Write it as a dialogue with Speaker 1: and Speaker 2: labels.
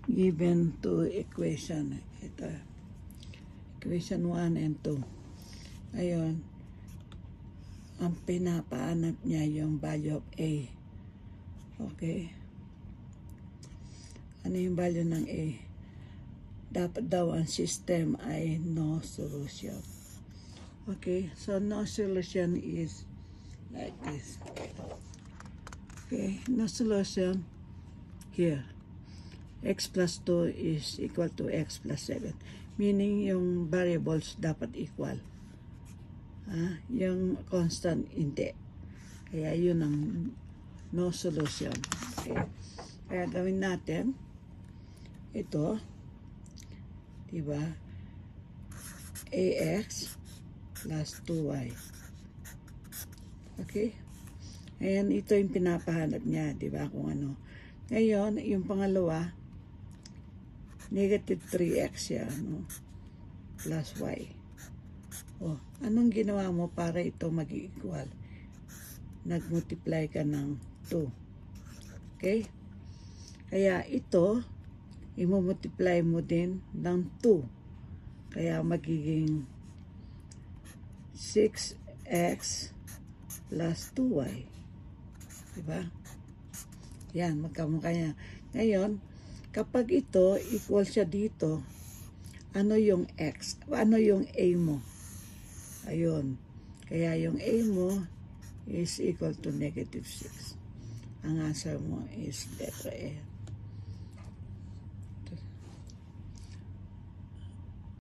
Speaker 1: given to equation. Ito, equation 1 and 2. Ngayon, ang pinapaanap niya yung value of A. Okay? Ano yung value ng A? Dapat daw ang system ay no solution. Okay? So, no solution is like this. Okay? No solution here. X plus 2 is equal to X plus 7. Meaning, yung variables dapat equal. Yung constant, hindi. Kaya yun ang no solution. Okay. Kaya gawin natin ito, diba? AX plus 2Y. Okay? Ayan, ito yung pinapahanap niya, diba? Kung ano. Ngayon, yung pangalawa, negative 3x yan, no? Plus y. O, anong ginawa mo para ito mag-equal? Nag-multiply ka ng 2. Okay? Kaya ito, i-multiply mo din ng 2. Kaya magiging 6x plus 2y. Diba? Yan, magkamukha niya. Ngayon, kapag ito equal siya dito, ano yung x? Ano yung a mo? Ayun. Kaya yung a mo is equal to negative 6. Ang answer mo is letter A.